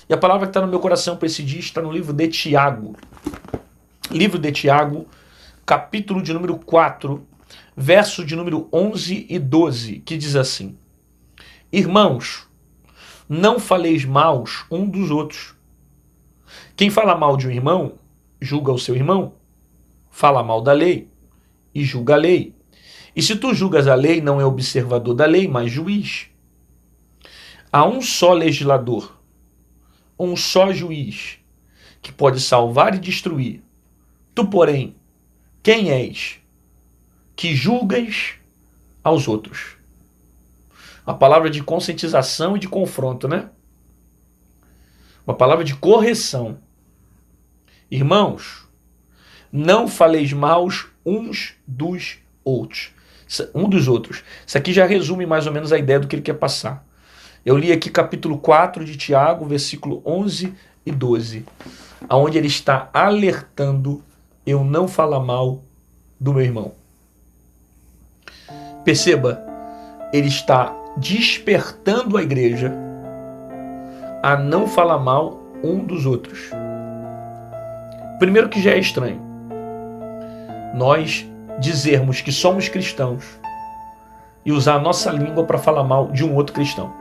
E a palavra que está no meu coração para esse dia está no livro de Tiago. Livro de Tiago, capítulo de número 4, verso de número 11 e 12, que diz assim: Irmãos, não faleis maus um dos outros. Quem fala mal de um irmão, julga o seu irmão. Fala mal da lei e julga a lei. E se tu julgas a lei, não é observador da lei, mas juiz. Há um só legislador, um só juiz, que pode salvar e destruir. Tu, porém, quem és que julgas aos outros? Uma palavra de conscientização e de confronto, né? Uma palavra de correção. Irmãos, não faleis maus uns dos outros. Isso aqui já resume mais ou menos a ideia do que ele quer passar. Eu li aqui capítulo 4 de Tiago, versículo 11 e 12, onde ele está alertando eu não falar mal do meu irmão. Perceba, ele está despertando a igreja a não falar mal um dos outros. Primeiro que já é estranho nós dizermos que somos cristãos e usar a nossa língua para falar mal de um outro cristão.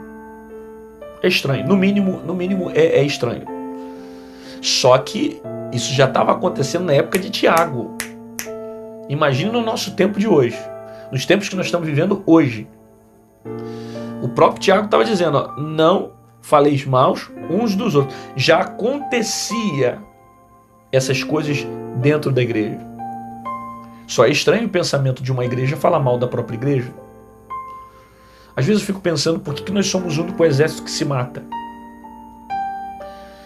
É estranho, no mínimo é estranho. Só que isso já estava acontecendo na época de Tiago. Imagine no nosso tempo de hoje, nos tempos que nós estamos vivendo hoje. O próprio Tiago estava dizendo, ó, não faleis maus uns dos outros. Já acontecia essas coisas dentro da igreja. Só é estranho o pensamento de uma igreja falar mal da própria igreja. Às vezes eu fico pensando por que nós somos o único exército que se mata?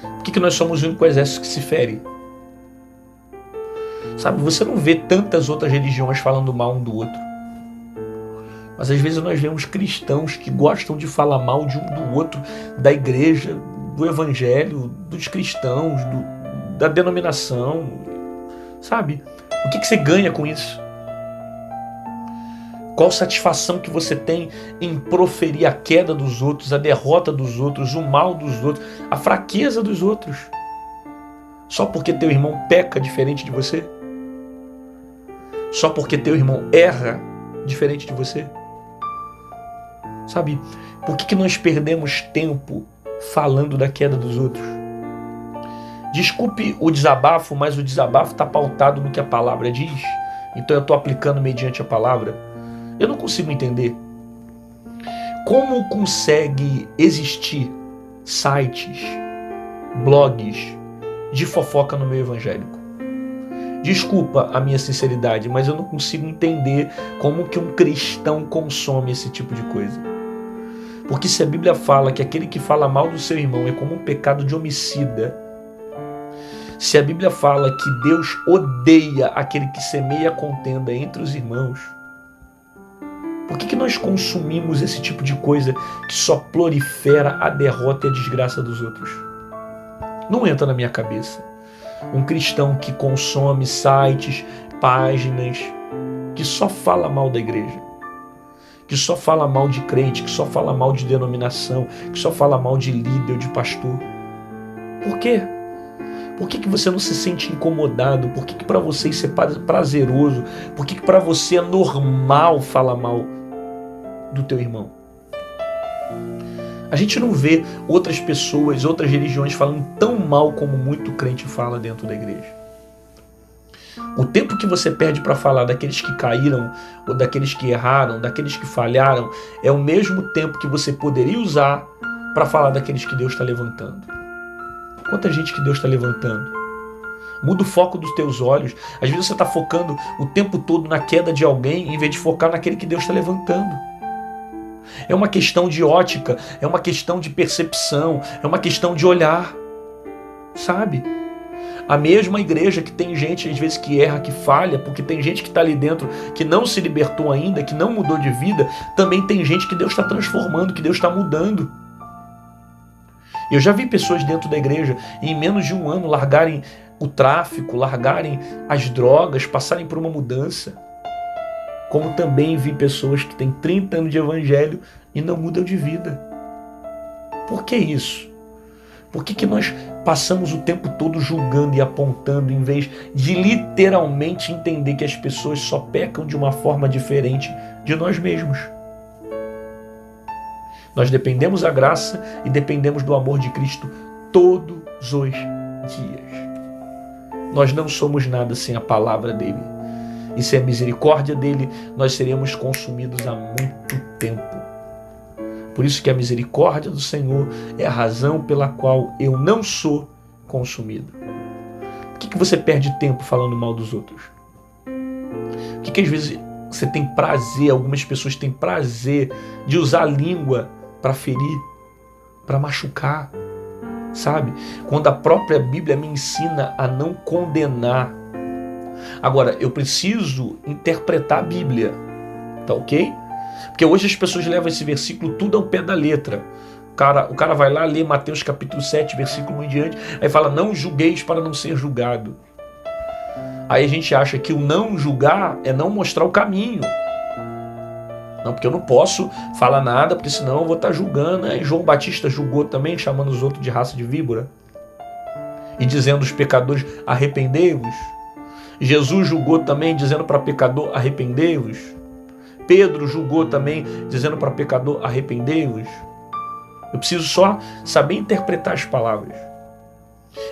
Por que nós somos o único exército que se fere? Sabe, você não vê tantas outras religiões falando mal um do outro. Mas às vezes nós vemos cristãos que gostam de falar mal de um do outro, da igreja, do evangelho, dos cristãos, da denominação. Sabe? O que você ganha com isso? Qual satisfação que você tem em proferir a queda dos outros, a derrota dos outros, o mal dos outros, a fraqueza dos outros? Só porque teu irmão peca diferente de você? Só porque teu irmão erra diferente de você? Sabe, por que nós perdemos tempo falando da queda dos outros? Desculpe o desabafo, mas o desabafo está pautado no que a palavra diz. Então eu estou aplicando mediante a palavra. Eu não consigo entender como consegue existir sites, blogs de fofoca no meio evangélico. Desculpa a minha sinceridade, mas eu não consigo entender como que um cristão consome esse tipo de coisa. Porque se a Bíblia fala que aquele que fala mal do seu irmão é como um pecado de homicida, se a Bíblia fala que Deus odeia aquele que semeia contenda entre os irmãos, por que nós consumimos esse tipo de coisa que só prolifera a derrota e a desgraça dos outros? Não entra na minha cabeça. Um cristão que consome sites, páginas, que só fala mal da igreja, que só fala mal de crente, que só fala mal de denominação, que só fala mal de líder ou de pastor. Por quê? Por que você não se sente incomodado? Por que para você isso é prazeroso? Por que para você é normal falar mal do teu irmão? A gente não vê outras pessoas, outras religiões falando tão mal como muito crente fala dentro da igreja. O tempo que você perde para falar daqueles que caíram, ou daqueles que erraram, daqueles que falharam, é o mesmo tempo que você poderia usar para falar daqueles que Deus está levantando. Quanta gente que Deus está levantando. Muda o foco dos teus olhos. Às vezes você está focando o tempo todo na queda de alguém, em vez de focar naquele que Deus está levantando. É uma questão de ótica, é uma questão de percepção, é uma questão de olhar. Sabe? A mesma igreja que tem gente, às vezes, que erra, que falha, porque tem gente que está ali dentro que não se libertou ainda, que não mudou de vida, também tem gente que Deus está transformando, que Deus está mudando. Eu já vi pessoas dentro da igreja, em menos de um ano, largarem o tráfico, largarem as drogas, passarem por uma mudança. Como também vi pessoas que têm 30 anos de evangelho e não mudam de vida. Por que isso? Por que nós passamos o tempo todo julgando e apontando, em vez de literalmente entender que as pessoas só pecam de uma forma diferente de nós mesmos? Nós dependemos da graça e dependemos do amor de Cristo todos os dias. Nós não somos nada sem a palavra dele. E sem a misericórdia dele, nós seremos consumidos há muito tempo. Por isso que a misericórdia do Senhor é a razão pela qual eu não sou consumido. Por que você perde tempo falando mal dos outros? Por que às vezes você tem prazer, algumas pessoas têm prazer de usar a língua para ferir, para machucar, sabe? Quando a própria Bíblia me ensina a não condenar. Agora, eu preciso interpretar a Bíblia, tá ok? Porque hoje as pessoas levam esse versículo tudo ao pé da letra. O cara vai lá ler Mateus capítulo 7, versículo 1 em diante, aí fala, não julgueis para não ser julgado. Aí a gente acha que o não julgar é não mostrar o caminho. Não, porque eu não posso falar nada, porque senão eu vou estar julgando. Aí João Batista julgou também, chamando os outros de raça de víbora. E dizendo aos pecadores, arrependei-vos. Jesus julgou também, dizendo para pecador, arrependei-vos. Pedro julgou também, dizendo para pecador, arrependei-vos. Eu preciso só saber interpretar as palavras.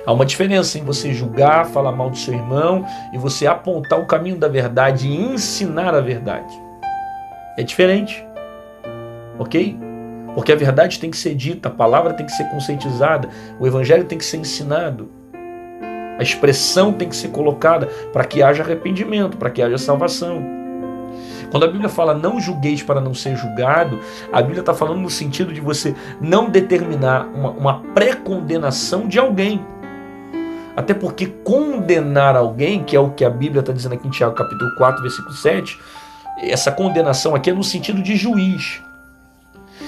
Há uma diferença em você julgar, falar mal do seu irmão, e você apontar o caminho da verdade e ensinar a verdade. É diferente, ok? Porque a verdade tem que ser dita, a palavra tem que ser conscientizada, o evangelho tem que ser ensinado, a expressão tem que ser colocada para que haja arrependimento, para que haja salvação. Quando a Bíblia fala não julgueis para não ser julgado, a Bíblia está falando no sentido de você não determinar uma pré-condenação de alguém. Até porque condenar alguém, que é o que a Bíblia está dizendo aqui em Tiago capítulo 4, versículo 7, essa condenação aqui é no sentido de juiz.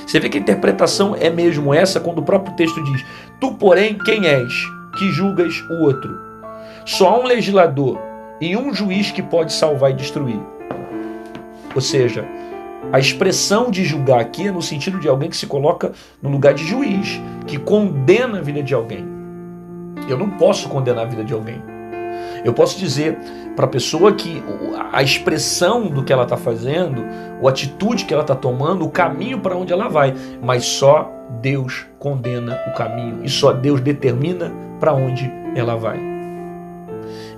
Você vê que a interpretação é mesmo essa quando o próprio texto diz, tu, porém, quem és, que julgas o outro? Só há um legislador e um juiz que pode salvar e destruir. Ou seja, a expressão de julgar aqui é no sentido de alguém que se coloca no lugar de juiz, que condena a vida de alguém. Eu não posso condenar a vida de alguém. Eu posso dizer para a pessoa que a expressão do que ela está fazendo, a atitude que ela está tomando, o caminho para onde ela vai, mas só Deus condena o caminho e só Deus determina para onde ela vai.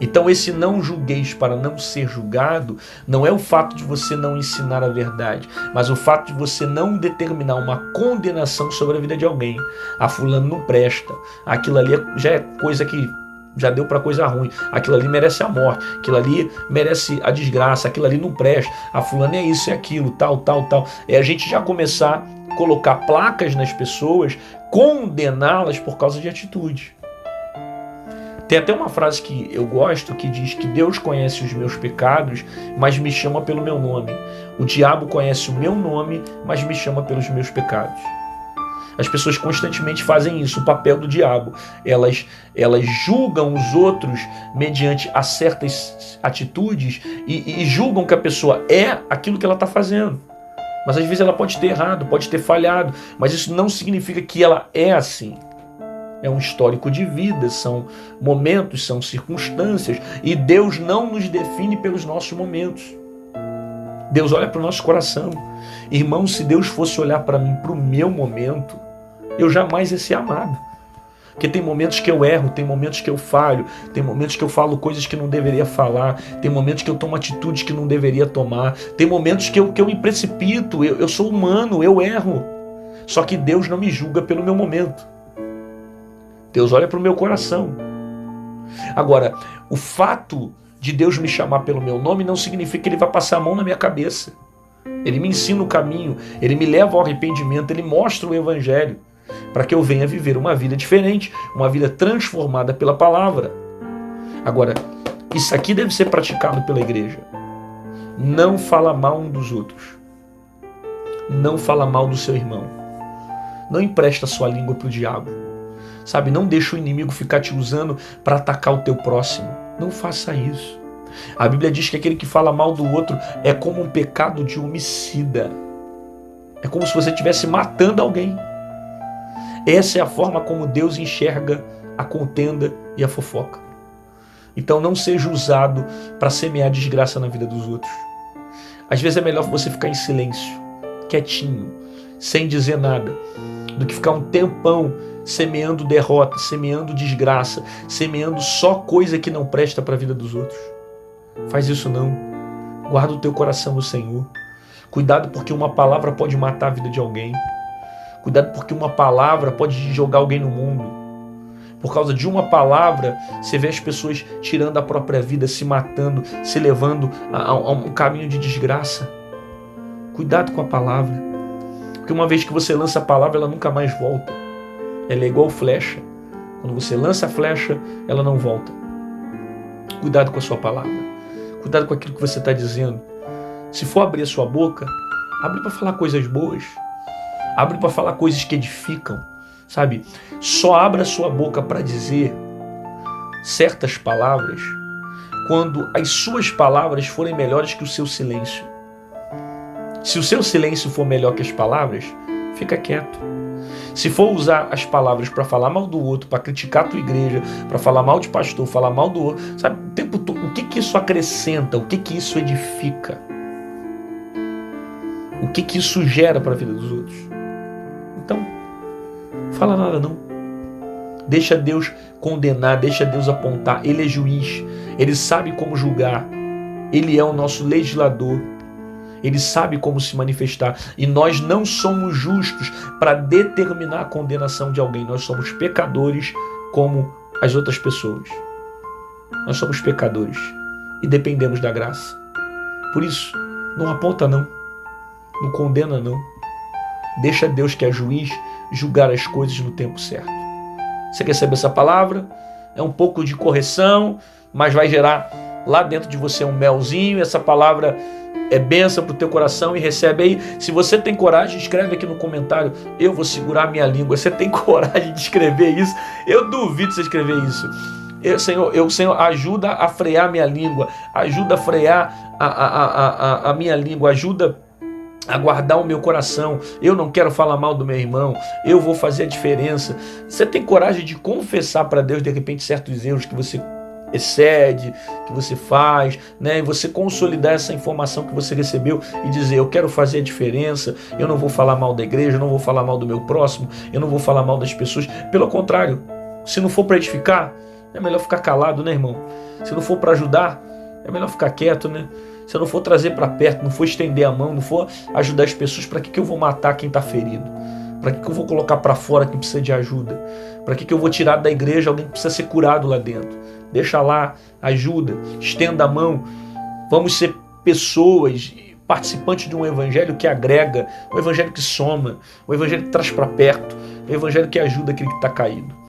Então esse não julgueis para não ser julgado não é o fato de você não ensinar a verdade, mas o fato de você não determinar uma condenação sobre a vida de alguém. Ah, fulano não presta, aquilo ali já é coisa que já deu para coisa ruim, aquilo ali merece a morte, aquilo ali merece a desgraça, aquilo ali não presta, a fulano é isso, é aquilo, tal. É a gente já começar a colocar placas nas pessoas, condená-las por causa de atitude. Tem até uma frase que eu gosto que diz que Deus conhece os meus pecados, mas me chama pelo meu nome. O diabo conhece o meu nome, mas me chama pelos meus pecados. As pessoas constantemente fazem isso, o papel do diabo. Elas julgam os outros mediante a certas atitudes e julgam que a pessoa é aquilo que ela está fazendo. Mas às vezes ela pode ter errado, pode ter falhado, mas isso não significa que ela é assim. É um histórico de vida, são momentos, são circunstâncias, e Deus não nos define pelos nossos momentos. Deus olha para o nosso coração. Irmão, se Deus fosse olhar para mim, para o meu momento, eu jamais ia ser amado. Porque tem momentos que eu erro, tem momentos que eu falho, tem momentos que eu falo coisas que não deveria falar, tem momentos que eu tomo atitudes que não deveria tomar, tem momentos que eu me precipito, eu sou humano, eu erro. Só que Deus não me julga pelo meu momento. Deus olha para o meu coração. Agora, o fato de Deus me chamar pelo meu nome não significa que Ele vai passar a mão na minha cabeça. Ele me ensina o caminho, Ele me leva ao arrependimento, Ele mostra o Evangelho, para que eu venha viver uma vida diferente, uma vida transformada pela palavra. Agora, isso aqui deve ser praticado pela igreja. Não fala mal um dos outros. Não fala mal do seu irmão. Não empresta sua língua para o diabo. Sabe, não deixa o inimigo ficar te usando para atacar o teu próximo. Não faça isso. A Bíblia diz que aquele que fala mal do outro é como um pecado de homicida. É como se você estivesse matando alguém. Essa é a forma como Deus enxerga a contenda e a fofoca. Então não seja usado para semear desgraça na vida dos outros. Às vezes é melhor você ficar em silêncio, quietinho, sem dizer nada, do que ficar um tempão semeando derrota, semeando desgraça, semeando só coisa que não presta para a vida dos outros. Faz isso não. Guarda o teu coração no Senhor. Cuidado, porque uma palavra pode matar a vida de alguém. Cuidado, porque uma palavra pode jogar alguém no mundo. Por causa de uma palavra, você vê as pessoas tirando a própria vida, se matando, se levando a um caminho de desgraça. Cuidado com a palavra. Porque uma vez que você lança a palavra, ela nunca mais volta. Ela é igual flecha. Quando você lança a flecha, ela não volta. Cuidado com a sua palavra. Cuidado com aquilo que você está dizendo. Se for abrir a sua boca, abre para falar coisas boas. Abre para falar coisas que edificam. Sabe? Só abra a sua boca para dizer certas palavras quando as suas palavras forem melhores que o seu silêncio. Se o seu silêncio for melhor que as palavras, fica quieto. Se for usar as palavras para falar mal do outro, para criticar a tua igreja, para falar mal de pastor, falar mal do outro, sabe, o tempo todo, o que isso acrescenta? O que isso edifica? O que isso gera para a vida dos outros? Então, fala nada não. Deixa Deus condenar, deixa Deus apontar. Ele é juiz, Ele sabe como julgar. Ele é o nosso legislador. Ele sabe como se manifestar. E nós não somos justos para determinar a condenação de alguém. Nós somos pecadores como as outras pessoas. Nós somos pecadores e dependemos da graça. Por isso, não aponta não. Não condena não. Deixa Deus, que é juiz, julgar as coisas no tempo certo. Você quer saber essa palavra? É um pouco de correção, mas vai gerar lá dentro de você um melzinho. Essa palavra é bênção para o teu coração e recebe aí. Se você tem coragem, escreve aqui no comentário. Eu vou segurar a minha língua. Você tem coragem de escrever isso? Eu duvido você escrever isso. Senhor, ajuda a frear a minha língua. Ajuda a frear a minha língua. Ajuda a guardar o meu coração. Eu não quero falar mal do meu irmão. Eu vou fazer a diferença. Você tem coragem de confessar para Deus, de repente, certos erros que você excede, que você faz, né? E você consolidar essa informação que você recebeu e dizer: eu quero fazer a diferença, eu não vou falar mal da igreja, eu não vou falar mal do meu próximo, eu não vou falar mal das pessoas. Pelo contrário, se não for para edificar, é melhor ficar calado, né, irmão? Se não for para ajudar, é melhor ficar quieto, né? Se eu não for trazer para perto, não for estender a mão, não for ajudar as pessoas, para que eu vou matar quem está ferido? Para que eu vou colocar para fora quem precisa de ajuda? Para que eu vou tirar da igreja alguém que precisa ser curado lá dentro? Deixa lá, ajuda, estenda a mão. Vamos ser pessoas, participantes de um evangelho que agrega, um evangelho que soma, um evangelho que traz para perto, um evangelho que ajuda aquele que está caído.